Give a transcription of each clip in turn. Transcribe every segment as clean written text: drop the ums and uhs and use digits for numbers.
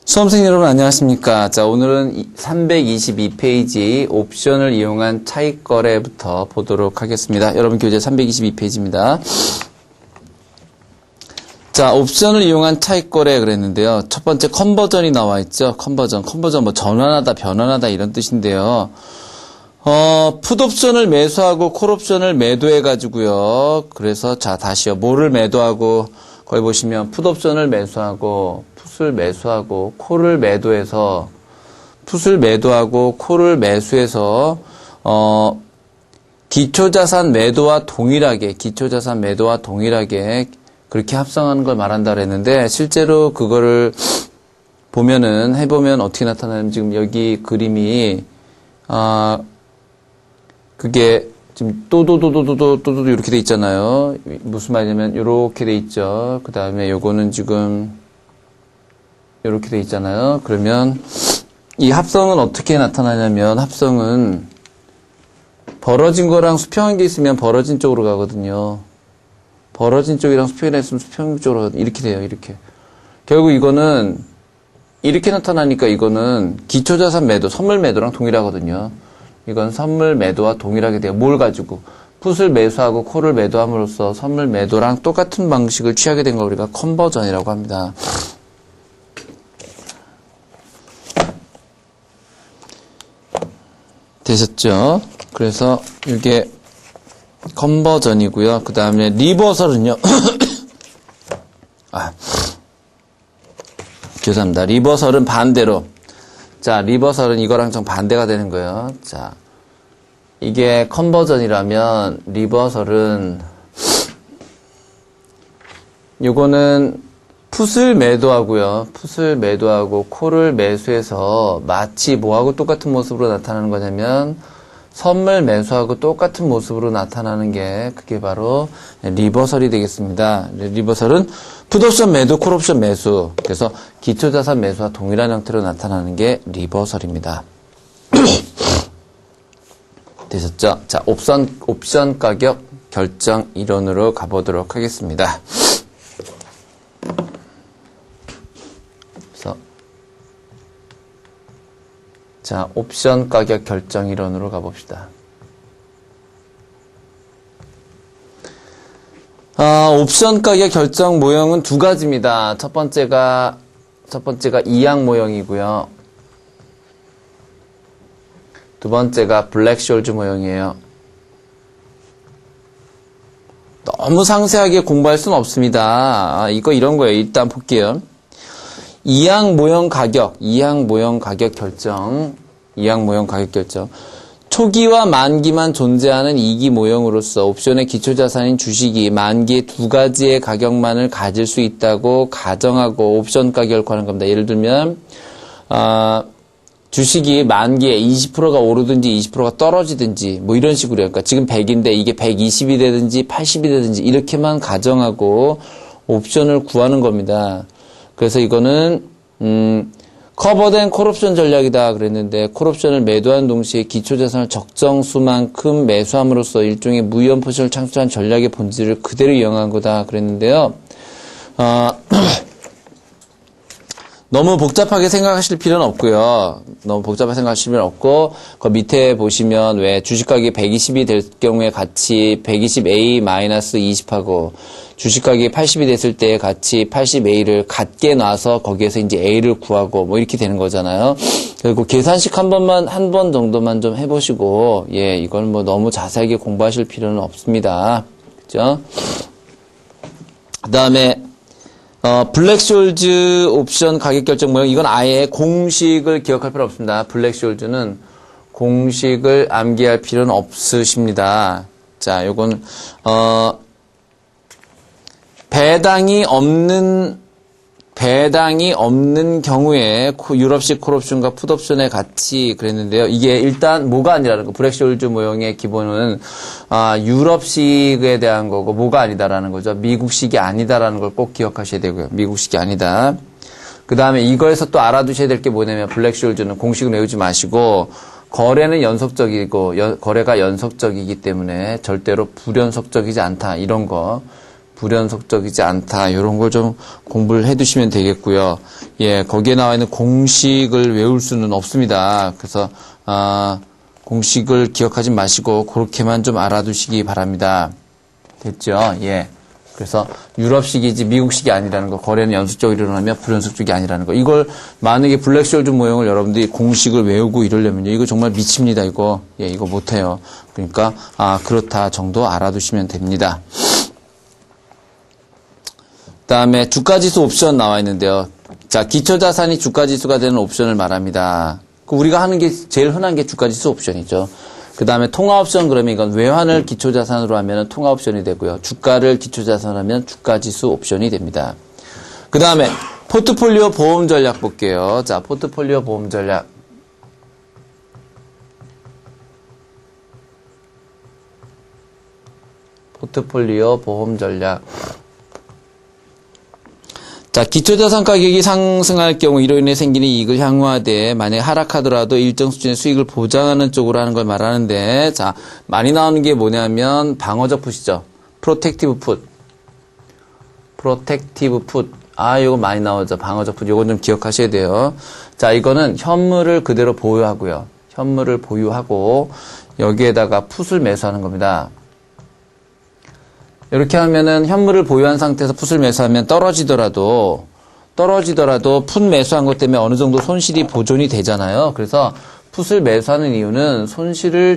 수험생 여러분 안녕하십니까. 자, 오늘은 322페이지 옵션을 이용한 차익거래부터 보도록 하겠습니다. 여러분 교재 322페이지입니다. 자, 옵션을 이용한 차익거래 그랬는데요. 첫 번째 컨버전이 나와 있죠. 컨버전 뭐 전환하다, 변환하다 이런 뜻인데요. 풋옵션을 매수하고 콜옵션을 매도해가지고요. 그래서 자, 다시요. 뭐를 매도하고 거기 보시면 풋옵션을 매수하고 풋을 매수하고 콜을 매도해서 풋을 매도하고 콜을 매수해서 기초자산 매도와 동일하게 그렇게 합성하는 걸 말한다 그랬는데 실제로 그거를 보면은 해보면 어떻게 나타나냐면 지금 여기 그림이 그게 지금 또도도도도도도도 이렇게 돼 있잖아요. 무슨 말이냐면 이렇게 돼 있죠. 그 다음에 요거는 지금 이렇게 돼 있잖아요. 그러면 이 합성은 어떻게 나타나냐면 합성은 벌어진 거랑 수평한 게 있으면 벌어진 쪽으로 가거든요. 벌어진 쪽이랑 수평이 있으면 수평 쪽으로 가거든요. 이렇게 돼요. 이렇게. 결국 이거는 이렇게 나타나니까 이거는 기초자산 매도, 선물 매도랑 동일하거든요. 이건 선물 매도와 동일하게 돼요. 뭘 가지고? 풋을 매수하고 콜을 매도함으로써 선물 매도랑 똑같은 방식을 취하게 된 걸 우리가 컨버전이라고 합니다. 되셨죠? 그래서 이게 컨버전이고요. 그 다음에 리버설은요. 죄송합니다. 리버설은 반대로. 자, 리버설은 이거랑 좀 반대가 되는 거예요. 자, 이게 컨버전이라면 리버설은 요거는 풋을 매도하고요. 풋을 매도하고 콜을 매수해서 마치 뭐하고 똑같은 모습으로 나타나는 거냐면 선물 매수하고 똑같은 모습으로 나타나는 게 그게 바로 리버설이 되겠습니다. 리버설은 풋옵션 매도, 콜옵션 매수. 그래서 기초자산 매수와 동일한 형태로 나타나는 게 리버설입니다. 되셨죠? 자, 옵션 가격 결정 이론으로 가보도록 하겠습니다. 그래서 자, 옵션 가격 결정 이론으로 가봅시다. 옵션 가격 결정 모형은 두 가지입니다. 첫 번째가 이항 모형이고요. 두 번째가 블랙숄즈 모형이에요. 너무 상세하게 공부할 수는 없습니다. 이런 거예요. 일단 볼게요. 이항 모형 가격 결정. 초기와 만기만 존재하는 이기 모형으로서 옵션의 기초자산인 주식이 만기의 두 가지의 가격만을 가질 수 있다고 가정하고 옵션 가격을 구하는 겁니다. 예를 들면 주식이 만기에 20%가 오르든지 20%가 떨어지든지 뭐 이런 식으로요. 그러니까 지금 100인데 이게 120이 되든지 80이 되든지 이렇게만 가정하고 옵션을 구하는 겁니다. 그래서 이거는 커버된 콜옵션 전략이다 그랬는데 콜옵션을 매도한 동시에 기초자산을 적정 수만큼 매수함으로써 일종의 무위험 포지션을 창출한 전략의 본질을 그대로 이용한 거다 그랬는데요. 너무 복잡하게 생각하실 필요는 없고요. 그 밑에 보시면 왜 주식 가격이 120이 될 경우에 같이 120A-20하고 주식 가격이 80이 됐을 때 같이 80A를 같게 놔서 거기에서 이제 A를 구하고 뭐 이렇게 되는 거잖아요. 그리고 계산식 한 번 정도만 좀 해보시고, 이건 뭐 너무 자세하게 공부하실 필요는 없습니다. 그죠? 그 다음에, 블랙숄즈 옵션 가격 결정 모형, 이건 아예 공식을 기억할 필요 없습니다. 블랙숄즈는 공식을 암기할 필요는 없으십니다. 자, 요건, 배당이 없는 경우에 유럽식 콜옵션과 풋옵션의 가치 그랬는데요. 이게 일단 뭐가 아니라는 거. 블랙숄즈 모형의 기본은 유럽식에 대한 거고 뭐가 아니다라는 거죠. 미국식이 아니다라는 걸 꼭 기억하셔야 되고요. 미국식이 아니다. 그 다음에 이거에서 또 알아두셔야 될 게 뭐냐면 블랙숄즈는 공식을 외우지 마시고 거래는 연속적이고 거래가 연속적이기 때문에 절대로 불연속적이지 않다. 이런 거. 불연속적이지 않다. 이런 걸 좀 공부를 해 두시면 되겠고요. 예, 거기에 나와 있는 공식을 외울 수는 없습니다. 그래서 공식을 기억하지 마시고 그렇게만 좀 알아두시기 바랍니다. 됐죠? 예. 그래서 유럽식이지 미국식이 아니라는 거, 거래는 연속적으로 일어나며 불연속적이 아니라는 거. 이걸 만약에 블랙쇼ल्드 모형을 여러분들이 공식을 외우고 이러려면요, 이거 정말 미칩니다. 이거 예, 이거 못해요. 그러니까 그렇다 정도 알아두시면 됩니다. 그다음에 주가지수 옵션 나와 있는데요. 자, 기초자산이 주가지수가 되는 옵션을 말합니다. 우리가 하는 게 제일 흔한 게 주가지수 옵션이죠. 그 다음에 통화옵션 그러면 이건 외환을 기초자산으로 하면 통화옵션이 되고요. 주가를 기초자산으로 하면 주가지수 옵션이 됩니다. 그 다음에 포트폴리오 보험 전략 볼게요. 자, 포트폴리오 보험 전략. 포트폴리오 보험 전략. 자, 기초자산 가격이 상승할 경우 이로 인해 생기는 이익을 향후하되 만약에 하락하더라도 일정 수준의 수익을 보장하는 쪽으로 하는 걸 말하는데, 자, 많이 나오는 게 뭐냐면 방어적 풋이죠. 프로텍티브 풋. 프로텍티브 풋. 이거 많이 나오죠. 방어적 풋. 요건 좀 기억하셔야 돼요. 자, 이거는 현물을 그대로 보유하고요. 현물을 보유하고 여기에다가 풋을 매수하는 겁니다. 이렇게 하면은 현물을 보유한 상태에서 풋을 매수하면 떨어지더라도 풋 매수한 것 때문에 어느 정도 손실이 보존이 되잖아요. 그래서 풋을 매수하는 이유는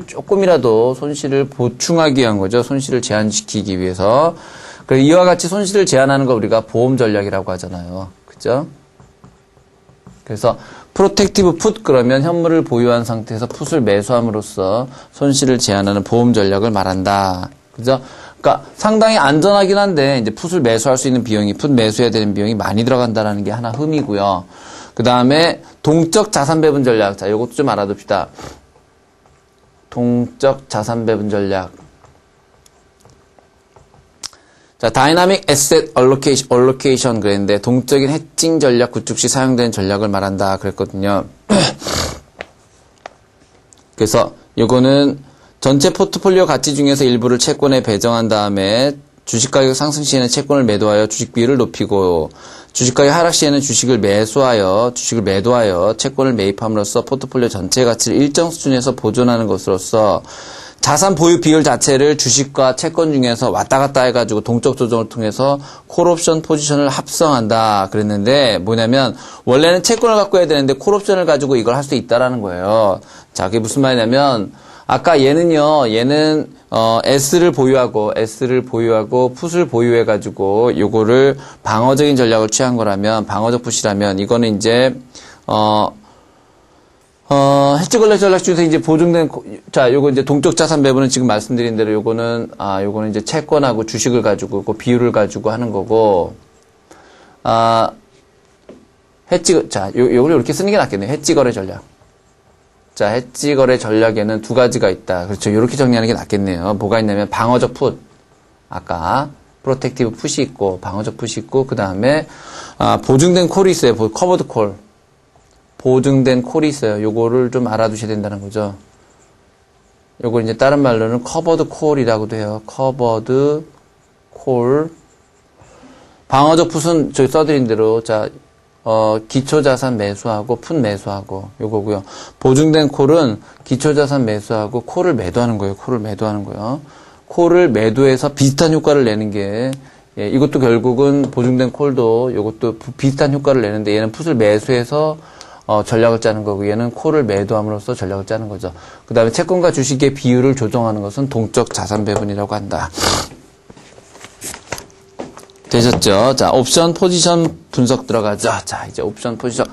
조금이라도 손실을 보충하기 위한 거죠. 손실을 제한시키기 위해서. 그래서 이와 같이 손실을 제한하는 걸 우리가 보험 전략이라고 하잖아요. 그죠? 그래서 프로텍티브 풋 그러면 현물을 보유한 상태에서 풋을 매수함으로써 손실을 제한하는 보험 전략을 말한다. 그죠? 그러니까 상당히 안전하긴 한데 이제 풋을 매수할 수 있는 비용이 풋 매수해야 되는 비용이 많이 들어간다라는 게 하나 흠이고요. 그 다음에 동적 자산 배분 전략. 자, 이것도 좀 알아둡시다. 동적 자산 배분 전략. 자, 다이나믹 에셋 얼로케이션 그랬는데 동적인 해칭 전략 구축 시 사용되는 전략을 말한다 그랬거든요. 그래서 요거는 전체 포트폴리오 가치 중에서 일부를 채권에 배정한 다음에 주식가격 상승 시에는 채권을 매도하여 주식 비율을 높이고 주식가격 하락 시에는 주식을 매도하여 채권을 매입함으로써 포트폴리오 전체 가치를 일정 수준에서 보존하는 것으로서 자산 보유 비율 자체를 주식과 채권 중에서 왔다 갔다 해가지고 동적 조정을 통해서 콜옵션 포지션을 합성한다 그랬는데 뭐냐면 원래는 채권을 갖고 해야 되는데 콜옵션을 가지고 이걸 할 수 있다라는 거예요. 자, 그게 무슨 말이냐면 아까 얘는 S를 보유하고 풋을 보유해가지고 요거를 방어적인 전략을 취한 거라면 방어적 풋이라면 이거는 이제 해지 권리 전략 중에서 이제 보증된 자 요거 이제 동적 자산 배분은 지금 말씀드린 대로 요거는 이제 채권하고 주식을 가지고 그 비율을 가지고 하는 거고 요걸 이렇게 쓰는 게 낫겠네요. 해지 거래 전략. 자, 해지 거래 전략에는 두 가지가 있다. 그렇죠. 이렇게 정리하는 게 낫겠네요. 뭐가 있냐면 방어적 풋. 아까 프로텍티브 풋이 있고 방어적 풋이 있고 그다음에 보증된 콜이 있어요. 커버드 콜. 보증된 콜이 있어요. 요거를 좀 알아두셔야 된다는 거죠. 요걸 이제 다른 말로는 커버드 콜이라고도 해요. 커버드 콜. 방어적 풋은 저기 써드린 대로 자 기초자산 매수하고 풋 매수하고 요거고요. 보증된 콜은 기초자산 매수하고 콜을 매도하는 거예요. 콜을 매도해서 비슷한 효과를 내는 게 이것도 결국은 보증된 콜도 요것도 비슷한 효과를 내는데 얘는 풋을 매수해서 전략을 짜는 거고 얘는 콜을 매도함으로써 전략을 짜는 거죠. 그 다음에 채권과 주식의 비율을 조정하는 것은 동적 자산 배분이라고 한다. 되셨죠? 자, 옵션 포지션 분석 들어가죠. 자, 이제 옵션 포지션.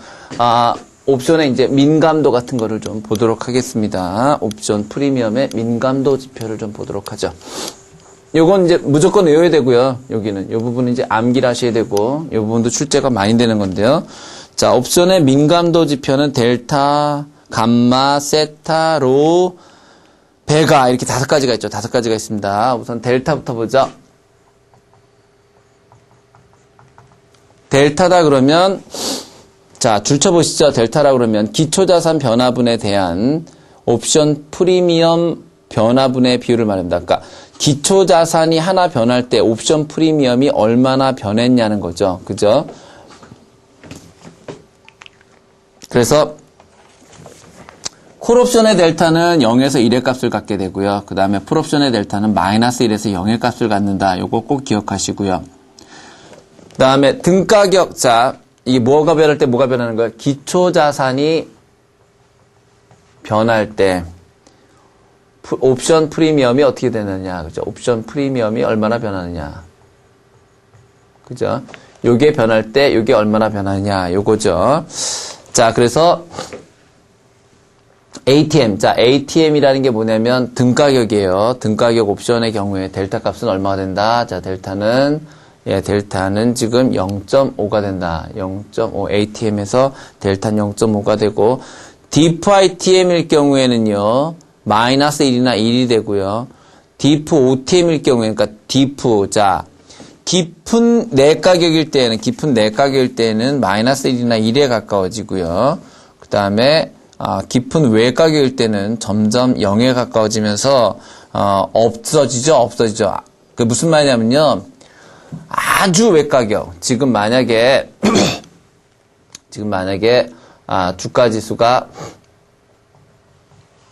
옵션의 이제 민감도 같은 거를 좀 보도록 하겠습니다. 옵션 프리미엄의 민감도 지표를 좀 보도록 하죠. 요건 이제 무조건 외워야 되고요. 여기는. 요 부분은 이제 암기를 하셔야 되고, 요 부분도 출제가 많이 되는 건데요. 자, 옵션의 민감도 지표는 델타, 감마, 세타, 로, 베가 이렇게 5가지가 있죠. 5가지가 있습니다. 우선 델타부터 보죠. 델타다 그러면 자, 줄쳐보시죠. 델타라 그러면 기초자산 변화분에 대한 옵션 프리미엄 변화분의 비율을 말합니다. 그러니까 기초 자산이 하나 변할 때 옵션 프리미엄이 얼마나 변했냐는 거죠. 그죠? 그래서 콜옵션의 델타는 0에서 1의 값을 갖게 되고요. 그 다음에 풀옵션의 델타는 마이너스 1에서 0의 값을 갖는다. 요거 꼭 기억하시고요. 그 다음에 등가격, 자, 이게 뭐가 변할 때 뭐가 변하는 거예요? 기초 자산이 변할 때 옵션 프리미엄이 어떻게 되느냐. 그죠? 옵션 프리미엄이 얼마나 변하느냐. 그죠? 요게 변할 때 요게 얼마나 변하느냐. 요거죠. 자, 그래서 ATM. 자, ATM이라는 게 뭐냐면 등가격이에요. 등가격 옵션의 경우에 델타 값은 얼마가 된다? 자, 델타는 지금 0.5가 된다. 0.5. ATM에서 델타는 0.5가 되고, 디프 ITM일 경우에는요, 마이너스 1이나 1이 되고요. 디프 OTM일 경우에, 그러니까 디프, 자, 깊은 내가격일 때는 마이너스 1이나 1에 가까워지고요. 그 다음에, 깊은 외가격일 때는 점점 0에 가까워지면서, 없어지죠. 그 무슨 말이냐면요. 아주 외가격. 지금 만약에 주가지수가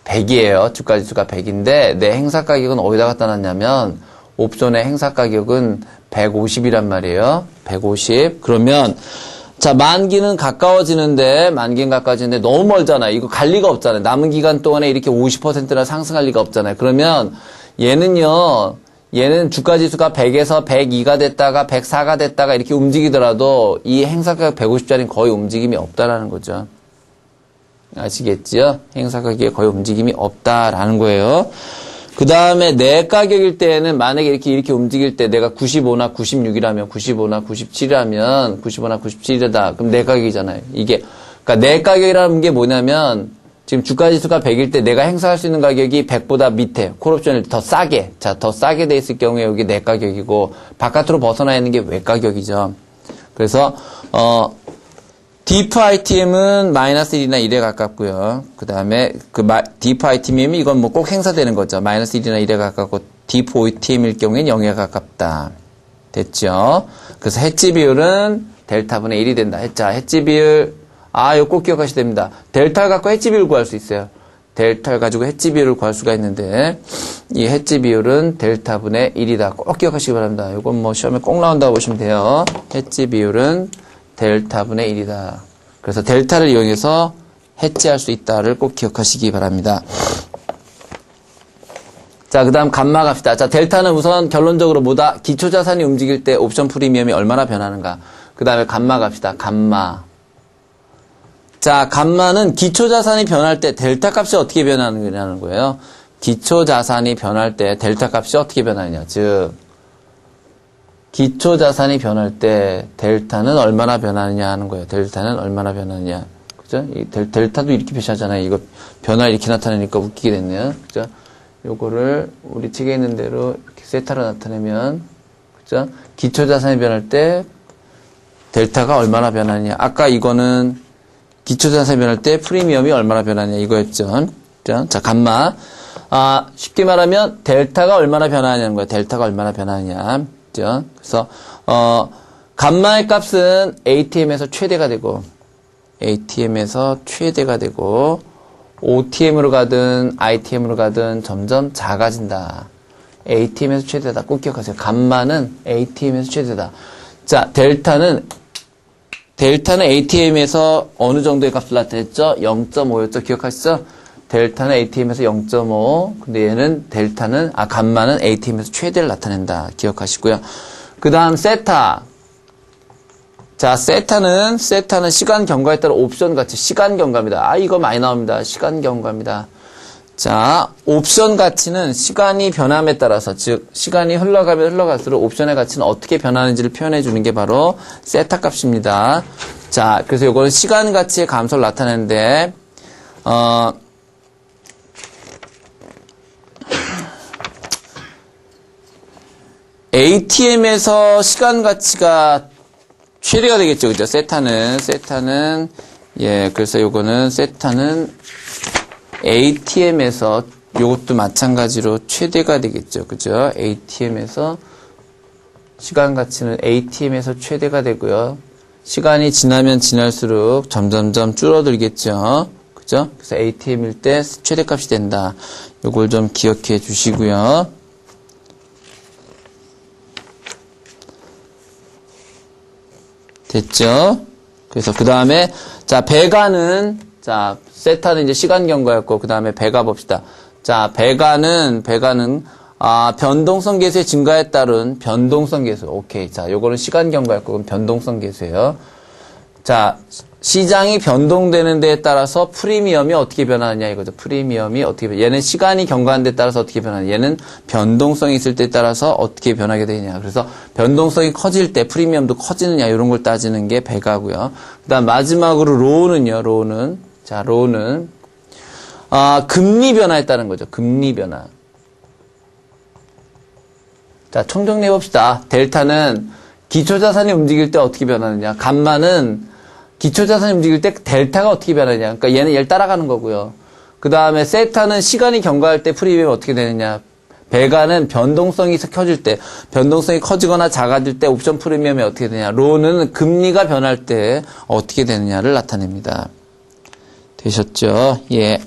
100이에요. 주가지수가 100인데 내 행사 가격은 어디다 갖다 놨냐면 옵션의 행사 가격은 150이란 말이에요. 150. 그러면 자, 만기는 가까워지는데 너무 멀잖아요. 이거 갈 리가 없잖아요. 남은 기간 동안에 이렇게 50%나 상승할 리가 없잖아요. 그러면 얘는 주가지수가 100에서 102가 됐다가 104가 됐다가 이렇게 움직이더라도 이 행사가격 150짜리는 거의 움직임이 없다라는 거죠. 아시겠지요? 행사가격에 거의 움직임이 없다라는 거예요. 그 다음에 내 가격일 때는 만약에 이렇게 움직일 때 내가 95나 96이라면 95나 97이다. 그럼 내 가격이잖아요. 그러니까 내 가격이라는 게 뭐냐면 지금 주가지수가 100일 때 내가 행사할 수 있는 가격이 100보다 밑에 콜옵션을 더 싸게 돼 있을 경우에 여기 내 가격이고 바깥으로 벗어나 있는 게 외 가격이죠. 그래서 디프 ITM은 마이너스 1이나 1에 가깝고요. 그 다음에 디프 ITM이 이건 뭐 꼭 행사되는 거죠. 마이너스 1이나 1에 가깝고 디프 OTM일 경우에는 0에 가깝다. 됐죠? 그래서 해지 비율은 델타분의 1이 된다. 자, 해지 비율 이거 꼭 기억하셔야 됩니다. 델타를 갖고 해지 비율을 구할 수 있어요. 델타를 가지고 해지 비율을 구할 수가 있는데 이 해지 비율은 델타분의 1이다. 꼭 기억하시기 바랍니다. 이건 뭐 시험에 꼭 나온다고 보시면 돼요. 해지 비율은 델타분의 1이다. 그래서 델타를 이용해서 해지할 수 있다를 꼭 기억하시기 바랍니다. 자, 그 다음 감마 갑시다. 자, 델타는 우선 결론적으로 뭐다? 기초자산이 움직일 때 옵션 프리미엄이 얼마나 변하는가. 그 다음에 감마 갑시다. 감마. 자, 감마는 기초자산이 변할 때 델타 값이 어떻게 변하느냐는 거예요. 기초자산이 변할 때 델타 값이 어떻게 변하느냐. 즉, 기초자산이 변할 때 델타는 얼마나 변하느냐 하는 거예요. 델타는 얼마나 변하느냐. 그죠? 이 델타도 이렇게 표시하잖아요. 이거 변화 이렇게 나타내니까 웃기게 됐네요. 그죠? 요거를 우리 책에 있는 대로 이렇게 세타로 나타내면, 그죠? 기초자산이 변할 때 델타가 얼마나 변하느냐. 아까 이거는 기초자산이 변할 때 프리미엄이 얼마나 변하냐 이거였죠. 자, 감마. 쉽게 말하면 델타가 얼마나 변하냐는 거예요. 델타가 얼마나 변하냐. 그죠? 그래서 감마의 값은 ATM에서 최대가 되고 OTM으로 가든 ITM으로 가든 점점 작아진다. ATM에서 최대다. 꼭 기억하세요. 감마는 ATM에서 최대다. 자, 델타는 ATM에서 어느 정도의 값을 나타냈죠? 0.5였죠? 기억하시죠? 델타는 ATM에서 0.5. 근데 감마는 ATM에서 최대를 나타낸다. 기억하시고요. 그 다음, 세타. 자, 세타는 시간 경과에 따라 옵션 가치, 시간 경과입니다. 이거 많이 나옵니다. 시간 경과입니다. 자, 옵션 가치는 시간이 변함에 따라서, 즉, 시간이 흘러가면 흘러갈수록 옵션의 가치는 어떻게 변하는지를 표현해 주는 게 바로 세타 값입니다. 자, 그래서 이거는 시간 가치의 감소를 나타내는데, ATM에서 시간 가치가 최대가 되겠죠. 그죠? 세타는, 그래서 요거는 세타는 ATM에서 요것도 마찬가지로 최대가 되겠죠. 그죠? ATM에서 시간 가치는 ATM에서 최대가 되고요. 시간이 지나면 지날수록 점점점 줄어들겠죠. 그죠? 그래서 ATM일 때 최대값이 된다. 요걸 좀 기억해 주시고요. 됐죠? 그래서 그 다음에 자 배가는 자 세타는 이제 시간 경과였고 그 다음에 배가 봅시다. 자 배가는 변동성 계수의 증가에 따른 변동성 계수. 오케이. 자 요거는 시간 경과였고 그럼 변동성 계수예요. 자 시장이 변동되는 데에 따라서 프리미엄이 어떻게 변하느냐 이거죠. 프리미엄이 어떻게 얘는 시간이 경과하는 데에 따라서 어떻게 변하느냐. 얘는 변동성이 있을 때에 따라서 어떻게 변하게 되느냐. 그래서 변동성이 커질 때 프리미엄도 커지느냐 이런 걸 따지는 게 배가고요. 그다음 마지막으로 로우는요. 로우는 금리 변화에 따른 거죠. 금리 변화. 자 총정리해 봅시다. 델타는 기초자산이 움직일 때 어떻게 변하느냐. 감마는 기초자산이 움직일 때 델타가 어떻게 변하느냐. 그러니까 얘를 따라가는 거고요. 그 다음에 세타는 시간이 경과할 때 프리미엄이 어떻게 되느냐. 배가는 변동성이 커질 때, 변동성이 커지거나 작아질 때 옵션 프리미엄이 어떻게 되느냐. 로는 금리가 변할 때 어떻게 되느냐를 나타냅니다. 되셨죠? 예.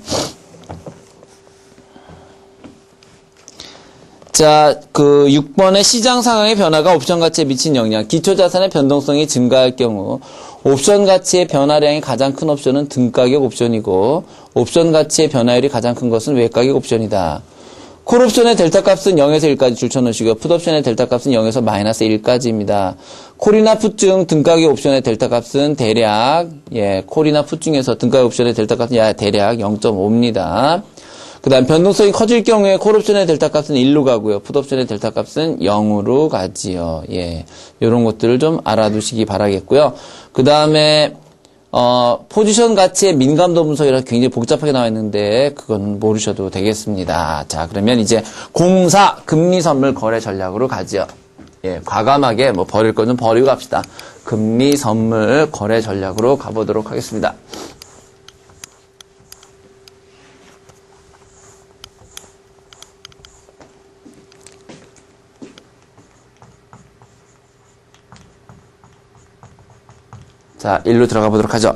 자, 6번의 시장 상황의 변화가 옵션 가치에 미친 영향. 기초자산의 변동성이 증가할 경우 옵션 가치의 변화량이 가장 큰 옵션은 등가격 옵션이고 옵션 가치의 변화율이 가장 큰 것은 외가격 옵션이다. 콜옵션의 델타 값은 0에서 1까지 줄쳐놓으시고요. 풋옵션의 델타 값은 0에서 마이너스 1까지입니다. 콜이나 풋 중 등가격 옵션의 델타 값은 대략 콜이나 풋 중에서 등가격 옵션의 델타 값은 대략 0.5입니다. 그 다음 변동성이 커질 경우에 콜옵션의 델타 값은 1로 가고요. 풋옵션의 델타 값은 0으로 가지요. 요런 것들을 좀 알아두시기 바라겠고요. 그 다음에 포지션 가치의 민감도 분석이라 굉장히 복잡하게 나와 있는데 그건 모르셔도 되겠습니다. 자, 그러면 이제 공사 금리 선물 거래 전략으로 가지요. 과감하게 버릴 거는 버리고 갑시다. 금리 선물 거래 전략으로 가보도록 하겠습니다. 자, 일로 들어가 보도록 하죠.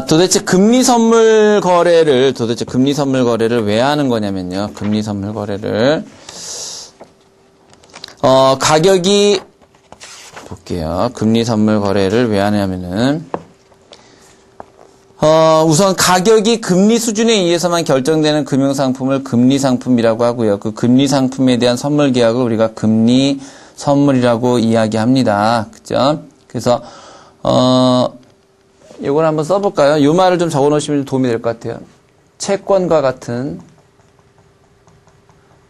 도대체 금리 선물 거래를 왜 하는 거냐면요. 금리 선물 거래를. 가격이, 볼게요. 금리 선물 거래를 왜 하냐면은, 우선 가격이 금리 수준에 의해서만 결정되는 금융상품을 금리상품이라고 하고요. 그 금리상품에 대한 선물 계약을 우리가 금리 선물이라고 이야기합니다. 그죠? 그래서, 이걸 한번 써볼까요? 이 말을 좀 적어 놓으시면 도움이 될 것 같아요. 채권과 같은,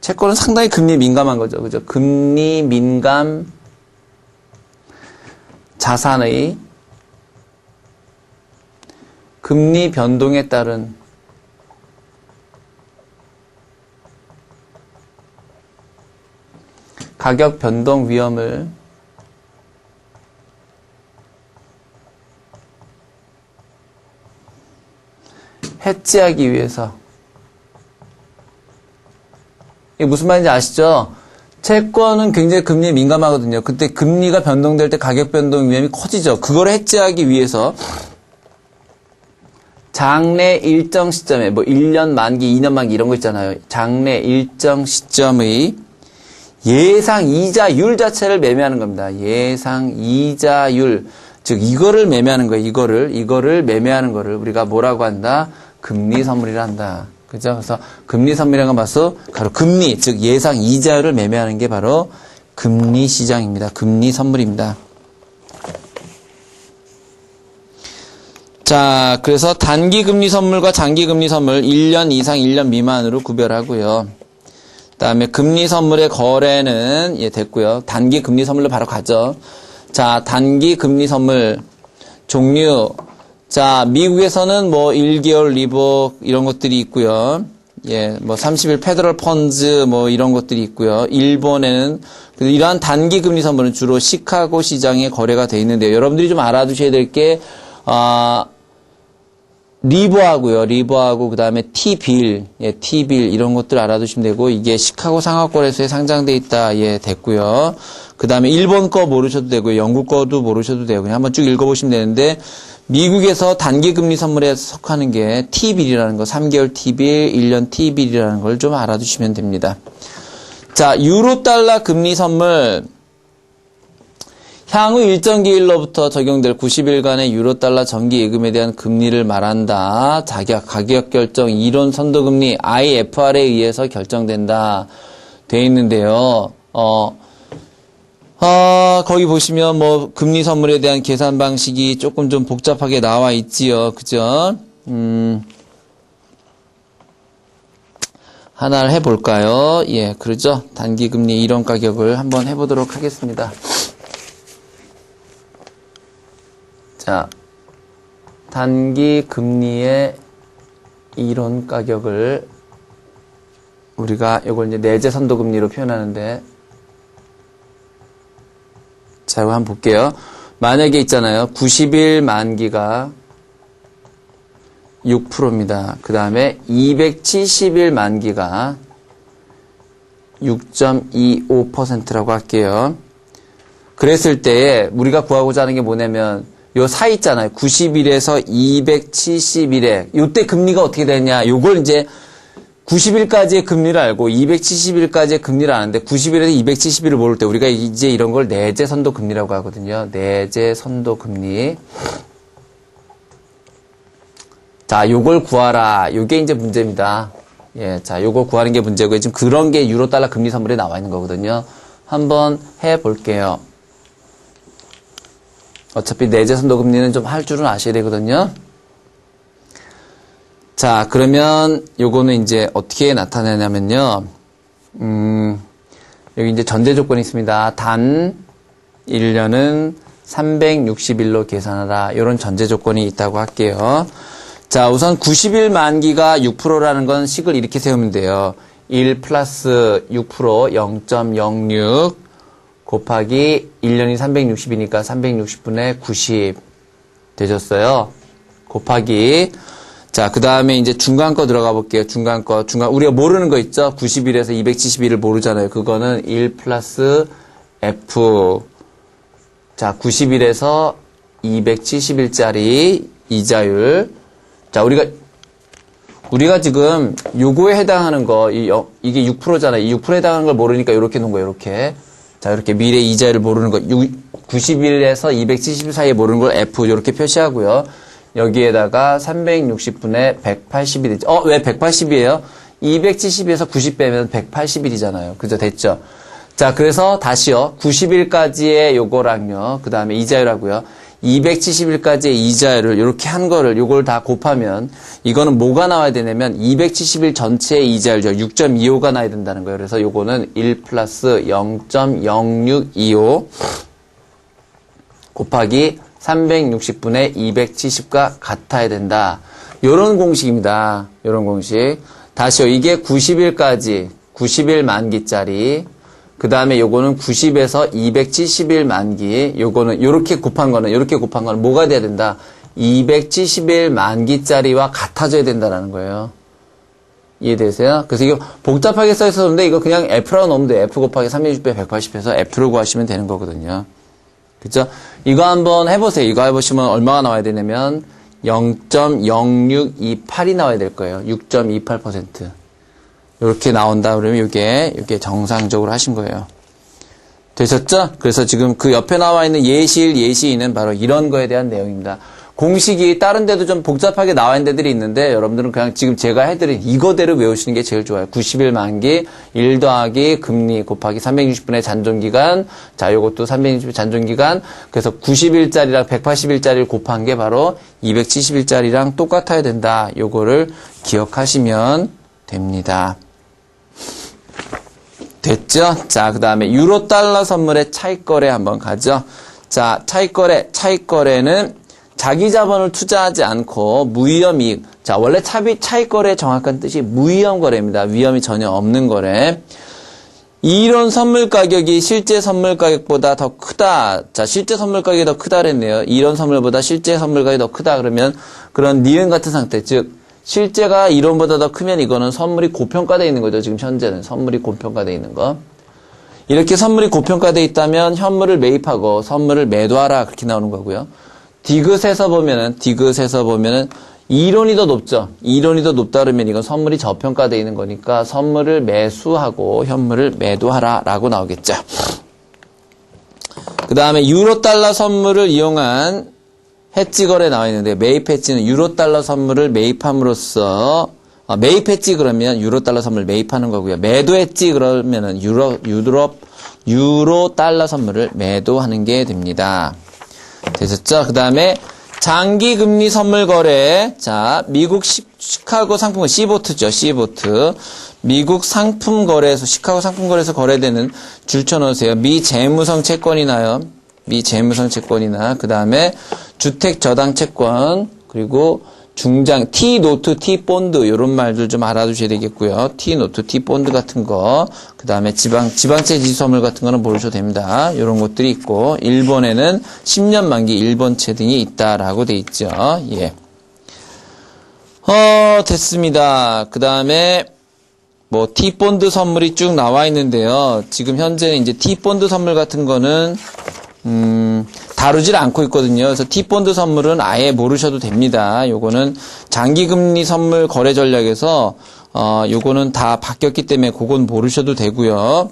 채권은 상당히 금리 민감한 거죠. 그죠? 금리 민감 자산의 금리 변동에 따른 가격 변동 위험을 해지하기 위해서 이게 무슨 말인지 아시죠? 채권은 굉장히 금리에 민감하거든요. 그때 금리가 변동될 때 가격 변동 위험이 커지죠. 그걸 해지하기 위해서 장래 일정 시점에 1년 만기, 2년 만기 이런 거 있잖아요. 장래 일정 시점의 예상 이자율 자체를 매매하는 겁니다. 예상 이자율. 즉 이거를 매매하는 거예요. 이거를 매매하는 거를 우리가 뭐라고 한다? 금리 선물이라 한다. 그죠? 그래서 금리 선물이라는 건 바로 금리, 즉 예상 이자율을 매매하는 게 바로 금리 시장입니다. 금리 선물입니다. 자, 그래서 단기 금리 선물과 장기 금리 선물 1년 이상 1년 미만으로 구별하고요. 그다음에 금리 선물의 거래는 됐고요. 단기 금리 선물로 바로 가죠. 자, 단기 금리 선물 종류. 자, 미국에서는 1개월 리버 이런 것들이 있고요. 30일 페더럴 펀즈 이런 것들이 있고요. 일본에는 이러한 단기 금리 선물은 주로 시카고 시장에 거래가 돼 있는데요. 여러분들이 좀 알아두셔야 될 게 리버하고요. 리버하고 그 다음에 T빌, 예, T빌 이런 것들 알아두시면 되고 이게 시카고 상하거래소에 상장돼 있다. 예, 됐고요. 그 다음에 일본 거 모르셔도 되고요. 영국 거도 모르셔도 되고 그냥 한번 쭉 읽어보시면 되는데 미국에서 단기금리 선물에 속하는 게 T빌이라는 거, 3개월 T빌, 1년 T빌이라는 걸 좀 알아두시면 됩니다. 자, 유로달러 금리 선물. 향후 일정 기일로부터 적용될 90일간의 유로달러 정기 예금에 대한 금리를 말한다. 가격 결정 이론 선도금리 IFR에 의해서 결정된다. 돼 있는데요. 거기 보시면 뭐 금리 선물에 대한 계산 방식이 조금 좀 복잡하게 나와 있지요. 그죠? 하나를 해볼까요? 예, 그러죠. 단기 금리 이론 가격을 한번 해보도록 하겠습니다. 자, 단기 금리의 이론 가격을 우리가 이걸 이제 내재 선도 금리로 표현하는데, 자, 이거 한번 볼게요. 만약에 있잖아요. 90일 만기가 6%입니다. 그 다음에 270일 만기가 6.25%라고 할게요. 그랬을 때에 우리가 구하고자 하는 게 뭐냐면 요 사이 있잖아요. 90일에서 270일에 요때 금리가 어떻게 되냐. 요걸 이제 90일까지의 금리를 알고 270일까지의 금리를 아는데 90일에서 270일을 모를 때 우리가 이제 이런 걸 내재 선도 금리라고 하거든요. 내재 선도 금리. 자, 요걸 구하라. 요게 이제 문제입니다. 예, 자, 요걸 구하는 게 문제고요. 지금 그런 게 유로달러 금리 선물에 나와 있는 거거든요. 한번 해볼게요. 어차피 내재 선도 금리는 좀 할 줄은 아셔야 되거든요. 자, 그러면 요거는 이제 어떻게 나타내냐면요. 여기 이제 전제 조건이 있습니다. 단 1년은 360일로 계산하라. 요런 전제 조건이 있다고 할게요. 자, 우선 90일 만기가 6%라는 건 식을 이렇게 세우면 돼요. 1 플러스 6% 0.06 곱하기 1년이 360이니까 360분의 90 되셨어요. 곱하기 자, 그 다음에 이제 중간 거 들어가 볼게요. 중간 우리가 모르는 거 있죠? 90일에서 270일을 모르잖아요. 그거는 1 플러스 F. 자, 90일에서 270일짜리 이자율. 자, 우리가 지금 요거에 해당하는 거, 이게 6%잖아요. 이 6%에 해당하는 걸 모르니까 이렇게 놓은 거예요. 이렇게. 자, 이렇게 미래 이자율을 모르는 거, 90일에서 270일 사이에 모르는 걸 F, 이렇게 표시하고요. 여기에다가 360분의 180이 되죠. 왜 180이에요? 270에서 90 빼면 180일이잖아요. 그죠? 됐죠? 자, 그래서 다시요. 90일까지의 요거랑요. 그 다음에 이자율하고요. 270일까지의 이자율을 이렇게 한 거를 요걸 다 곱하면 이거는 뭐가 나와야 되냐면 270일 전체의 이자율죠. 6.25가 나와야 된다는 거예요. 그래서 요거는 1 플러스 0.0625 곱하기 360분의 270과 같아야 된다. 요런 공식입니다. 요런 공식. 다시요. 이게 90일까지 90일 만기짜리 그 다음에 요거는 90에서 270일 만기, 요거는 이렇게 곱한 거는 뭐가 돼야 된다? 270일 만기짜리와 같아져야 된다라는 거예요. 이해되세요? 그래서 이거 복잡하게 써 있었는데 이거 그냥 F라고 넣으면 돼요. F 곱하기 360배 180해서 F를 구하시면 되는 거거든요. 그죠? 이거 한번 해보세요. 이거 해보시면 얼마가 나와야 되냐면 0.0628이 나와야 될 거예요. 6.28%. 이렇게 나온다 그러면 이게 정상적으로 하신 거예요. 되셨죠? 그래서 지금 그 옆에 나와 있는 예시는 바로 이런 거에 대한 내용입니다. 공식이 다른 데도 좀 복잡하게 나와 있는 데들이 있는데 여러분들은 그냥 지금 제가 해드린 이거대로 외우시는 게 제일 좋아요. 90일 만기 1 더하기 금리 곱하기 360분의 잔존기간. 자, 요것도 360일 잔존기간. 그래서 90일짜리랑 180일짜리를 곱한 게 바로 270일짜리랑 똑같아야 된다. 요거를 기억하시면 됩니다. 됐죠? 자, 그 다음에 유로달러 선물의 차익거래 한번 가죠. 자, 차익거래는 자기 자본을 투자하지 않고 무위험이익. 자, 원래 차익거래의 정확한 뜻이 무위험 거래입니다. 위험이 전혀 없는 거래. 이론 선물 가격이 실제 선물 가격보다 더 크다. 자, 실제 선물 가격이 더 크다 그랬네요. 이론 선물보다 실제 선물 가격이 더 크다 그러면 그런 니은 같은 상태, 즉 실제가 이론보다 더 크면 이거는 선물이 고평가되어 있는 거죠. 지금 현재는 선물이 고평가되어 있는 거. 이렇게 선물이 고평가되어 있다면 현물을 매입하고 선물을 매도하라 그렇게 나오는 거고요. 디귿에서 보면은 이론이 더 높죠. 이론이 더 높다 그러면 이건 선물이 저평가되어 있는 거니까 선물을 매수하고 현물을 매도하라 라고 나오겠죠. 그 다음에 유로 달러 선물을 이용한 해지 거래 나와 있는데 매입 해지는 유로 달러 선물을 매입함으로써 매입 해지 그러면 유로 달러 선물 매입하는 거고요. 매도 해지 그러면은 유로 달러 선물을 매도하는 게 됩니다. 되셨죠? 그 다음에 장기 금리 선물 거래. 자, 미국 시카고 상품은 C보트죠. C보트. 미국 상품 거래에서 시카고 상품 거래에서 거래되는 줄 쳐놓으세요. 미 재무성 채권이나요. 미 재무성 채권이나 그다음에 주택 저당 채권 그리고 중장 T노트, T본드 이런 말들 좀 알아두셔야 되겠고요. T노트, T본드 같은 거 그다음에 지방채 지수선물 같은 거는 모르셔도 됩니다. 이런 것들이 있고 일본에는 10년 만기 일본채 등이 있다라고 돼 있죠. 예. 됐습니다. 그다음에 뭐 T본드 선물이 쭉 나와 있는데요. 지금 현재는 이제 T본드 선물 같은 거는 다루질 않고 있거든요. 그래서 T본드 선물은 아예 모르셔도 됩니다. 요거는 장기금리 선물 거래 전략에서, 요거는 다 바뀌었기 때문에 그건 모르셔도 되고요.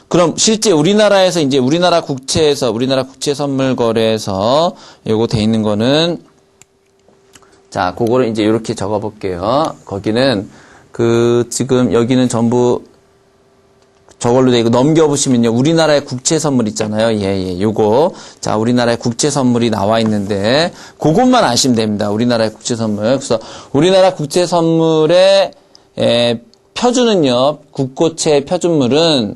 그럼 실제 우리나라에서 이제 우리나라 국채 선물 거래에서 요거 돼 있는 거는, 자, 그거를 이제 이렇게 적어 볼게요. 거기는, 지금 여기는 전부 저걸로 돼 있고 넘겨보시면요. 우리나라의 국채 선물 있잖아요. 요거. 자, 우리나라의 국채 선물이 나와 있는데, 그것만 아시면 됩니다. 우리나라의 국채 선물. 그래서 우리나라 국채 선물의, 표준은요, 국고채 표준물은,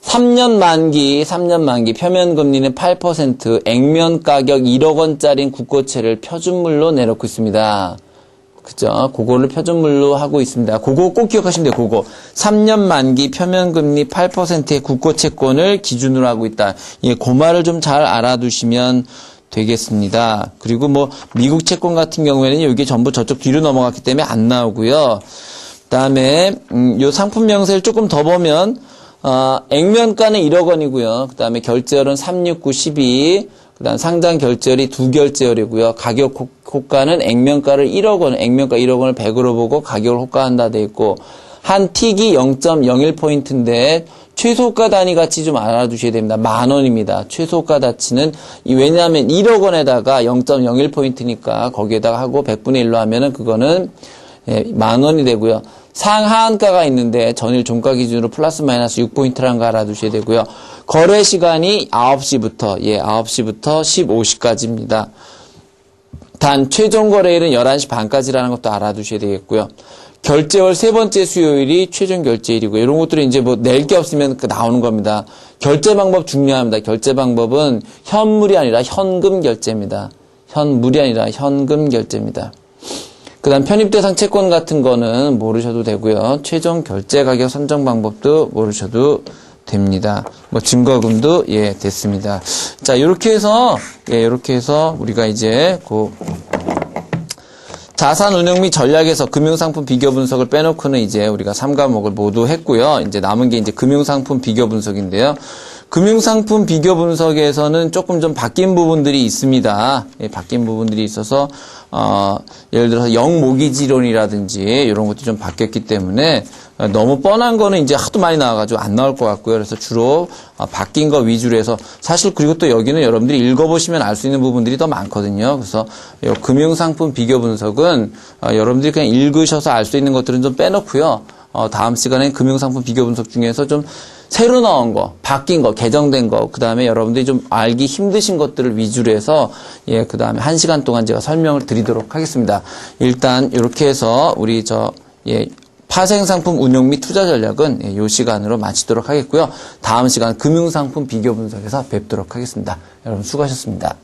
3년 만기, 표면 금리는 8%, 액면 가격 1억 원짜리 국고채를 표준물로 내놓고 있습니다. 그죠? 그거를 표준물로 하고 있습니다. 그거 꼭 기억하시면 돼요. 그거. 3년 만기 표면금리 8%의 국고채권을 기준으로 하고 있다. 예, 그 말을 좀 잘 알아두시면 되겠습니다. 그리고 뭐 미국 채권 같은 경우에는 이게 전부 저쪽 뒤로 넘어갔기 때문에 안 나오고요. 그다음에 요 상품 명세를 조금 더 보면 액면가는 1억 원이고요. 그다음에 결제율은 369, 12. 그다음 상장 결제율이 2결제율이고요. 가격 호가는 액면가를 1억 원, 액면가 1억 원을 100으로 보고 가격을 호가한다 돼 있고 한 틱이 0.01포인트인데 최소가 단위 가치 좀 알아두셔야 됩니다. 10,000원입니다. 최소가 가치는 왜냐하면 1억 원에다가 0.01포인트니까 거기에다가 하고 100분의 1로 하면은 그거는 10,000원이 되고요. 상하한가가 있는데 전일 종가 기준으로 플러스 마이너스 6포인트라는 거 알아두셔야 되고요. 거래 시간이 9시부터 15시까지입니다. 단 최종 거래일은 11시 반까지라는 것도 알아두셔야 되겠고요. 결제월 세 번째 수요일이 최종 결제일이고 이런 것들이 이제 뭐 낼 게 없으면 나오는 겁니다. 결제 방법 중요합니다. 결제 방법은 현물이 아니라 현금 결제입니다. 현물이 아니라 현금 결제입니다. 그 다음 편입대상 채권 같은 거는 모르셔도 되고요. 최종 결제 가격 선정 방법도 모르셔도 됩니다. 뭐 증거금도 됐습니다. 자, 이렇게 해서 우리가 이제 자산 운용 및 전략에서 금융상품 비교 분석을 빼놓고는 이제 우리가 3과목을 모두 했고요. 이제 남은 게 이제 금융상품 비교 분석인데요. 금융상품 비교 분석에서는 조금 좀 바뀐 부분들이 있습니다. 바뀐 부분들이 있어서 예를 들어서 영모기지론이라든지 이런 것도 좀 바뀌었기 때문에 너무 뻔한 거는 이제 하도 많이 나와가지고 안 나올 것 같고요. 그래서 주로 바뀐 거 위주로 해서 사실 그리고 또 여기는 여러분들이 읽어보시면 알 수 있는 부분들이 더 많거든요. 그래서 금융상품 비교 분석은 여러분들이 그냥 읽으셔서 알 수 있는 것들은 좀 빼놓고요. 다음 시간에 금융상품 비교 분석 중에서 좀 새로 나온 거, 바뀐 거, 개정된 거, 그 다음에 여러분들이 좀 알기 힘드신 것들을 위주로 해서, 그 다음에 1시간 동안 제가 설명을 드리도록 하겠습니다. 일단, 이렇게 해서, 우리 파생상품 운용 및 투자 전략은 이 시간으로 마치도록 하겠고요. 다음 시간 금융상품 비교 분석에서 뵙도록 하겠습니다. 여러분 수고하셨습니다.